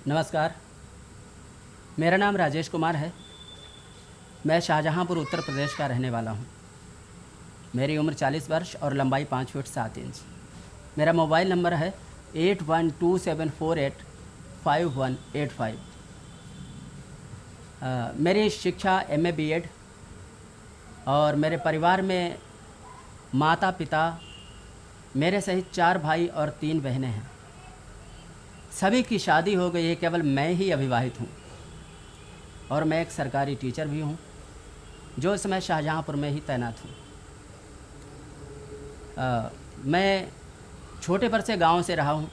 नमस्कार, मेरा नाम राजेश कुमार है। मैं शाहजहाँपुर उत्तर प्रदेश का रहने वाला हूँ। मेरी उम्र 40 वर्ष और लंबाई 5 फीट 7 इंच। मेरा मोबाइल नंबर है 8127485185। मेरी शिक्षा MA BEd और मेरे परिवार में माता पिता, मेरे सहित 4 भाई और 3 बहनें हैं। सभी की शादी हो गई है, केवल मैं ही अविवाहित हूँ और मैं एक सरकारी टीचर भी हूँ जो इस समय शाहजहाँपुर में ही तैनात हूँ। मैं छोटे पर से गांव से रहा हूँ,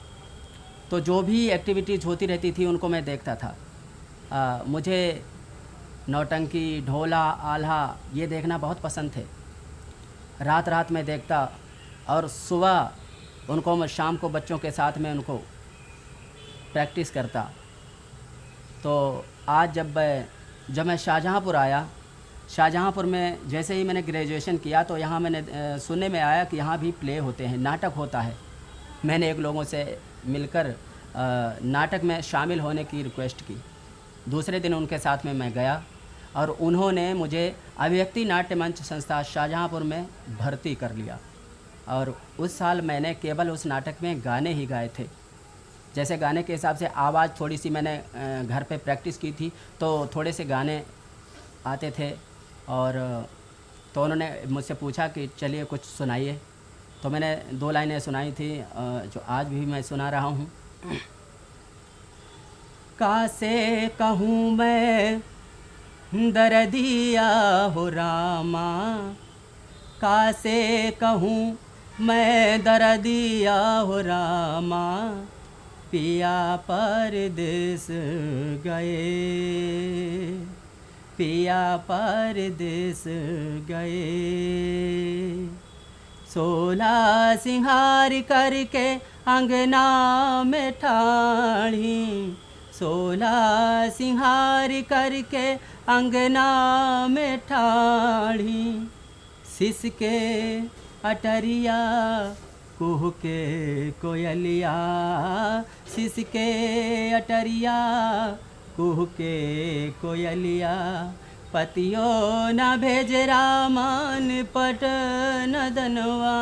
तो जो भी एक्टिविटीज़ होती रहती थी उनको मैं देखता था। मुझे नौटंकी, ढोला, आल्हा ये देखना बहुत पसंद थे। रात रात में देखता और सुबह उनको मैं शाम को बच्चों के साथ में उनको प्रैक्टिस करता। तो आज जब मैं शाहजहाँपुर आया, शाहजहाँपुर में जैसे ही मैंने ग्रेजुएशन किया तो यहाँ मैंने सुनने में आया कि यहाँ भी प्ले होते हैं, नाटक होता है। मैंने एक लोगों से मिलकर नाटक में शामिल होने की रिक्वेस्ट की। दूसरे दिन उनके साथ में मैं गया और उन्होंने मुझे अभिव्यक्ति नाट्य मंच संस्था शाहजहाँपुर में भर्ती कर लिया। और उस साल मैंने केवल उस नाटक में गाने ही गाए थे। जैसे गाने के हिसाब से आवाज़ थोड़ी सी मैंने घर पे प्रैक्टिस की थी, तो थोड़े से गाने आते थे। और तो उन्होंने मुझसे पूछा कि चलिए कुछ सुनाइए। तो मैंने 2 लाइनें सुनाई थी जो आज भी मैं सुना रहा हूँ। कासे कहूँ मैं दर्दिया हो रामा, कासे कहूँ मैं दर्दिया हो रामा, पिया परदेस गए, पिया परदेस गए। 16 सिंहार करके अंगना में ठाणी, 16 सिंहार करके अंगना में ठाणी, सिसके अटरिया कुह के कोयलिया, सिसके अटरिया कुह के कोयलिया, पतियो न भेज रामान पटन दनवा,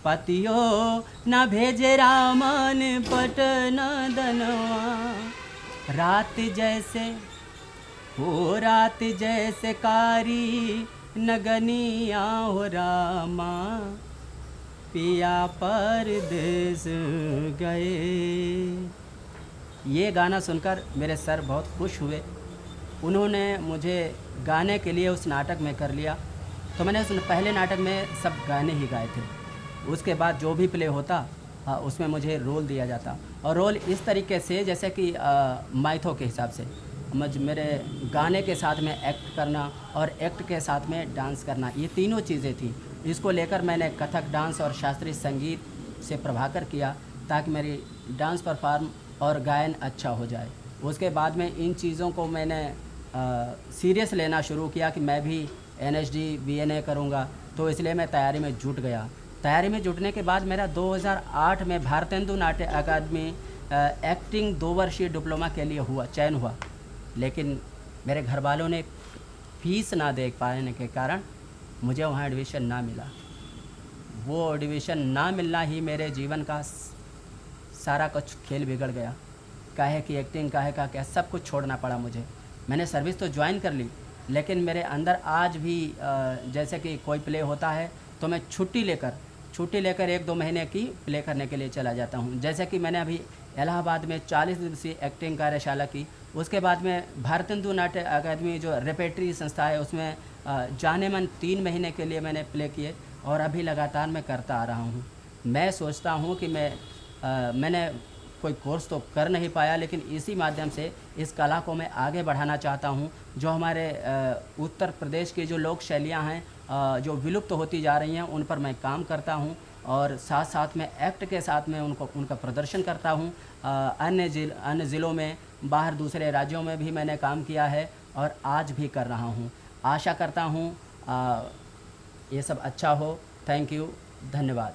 पतियो न भेज रामान पटन दनवा। रात जैसे हो, रात जैसे कारी नगनिया हो रामा, पिया परदेस गए। ये गाना सुनकर मेरे सर बहुत खुश हुए। उन्होंने मुझे गाने के लिए उस नाटक में कर लिया। तो मैंने उस पहले नाटक में सब गाने ही गाए थे। उसके बाद जो भी प्ले होता उसमें मुझे रोल दिया जाता, और रोल इस तरीके से जैसे कि माइथो के हिसाब से मेरे गाने के साथ में एक्ट करना और एक्ट के साथ में डांस करना, ये तीनों चीज़ें थी। इसको लेकर मैंने कथक डांस और शास्त्रीय संगीत से प्रभाकर किया ताकि मेरी डांस परफॉर्म और गायन अच्छा हो जाए। उसके बाद में इन चीज़ों को मैंने सीरियस लेना शुरू किया कि मैं भी NSD BNA करूँगा, तो इसलिए मैं तैयारी में जुट गया। तैयारी में जुटने के बाद मेरा 2008 में भारतेंदु नाट्य अकादमी एक्टिंग 2 वर्षीय डिप्लोमा के लिए चयन हुआ। लेकिन मेरे घर वालों ने फीस ना दे पाने के कारण मुझे वहाँ एडमिशन ना मिला। वो एडमिशन ना मिलना ही मेरे जीवन का सारा कुछ खेल बिगड़ गया। काहे कि एक्टिंग, काहे का क्या, सब कुछ छोड़ना पड़ा मुझे। मैंने सर्विस तो ज्वाइन कर ली, लेकिन मेरे अंदर आज भी जैसे कि कोई प्ले होता है तो मैं छुट्टी लेकर 1-2 महीने की प्ले करने के लिए चला जाता हूँ। जैसे कि मैंने अभी इलाहाबाद में 40 दिवसीय एक्टिंग कार्यशाला की। उसके बाद में भारतेंदु नाट्य अकादमी जो रेपेट्री संस्था है उसमें जाने मन 3 महीने के लिए मैंने प्ले किए, और अभी लगातार मैं करता आ रहा हूँ। मैं सोचता हूँ कि मैंने कोई कोर्स तो कर नहीं पाया, लेकिन इसी माध्यम से इस कला को मैं आगे बढ़ाना चाहता हूँ। जो हमारे उत्तर प्रदेश की जो लोक शैलियाँ हैं जो विलुप्त होती जा रही हैं, उन पर मैं काम करता हूँ, और साथ साथ में एक्ट के साथ में उनका प्रदर्शन करता हूँ। अन्य ज़िलों में, बाहर दूसरे राज्यों में भी मैंने काम किया है और आज भी कर रहा हूँ। आशा करता हूँ ये सब अच्छा हो। थैंक यू, धन्यवाद।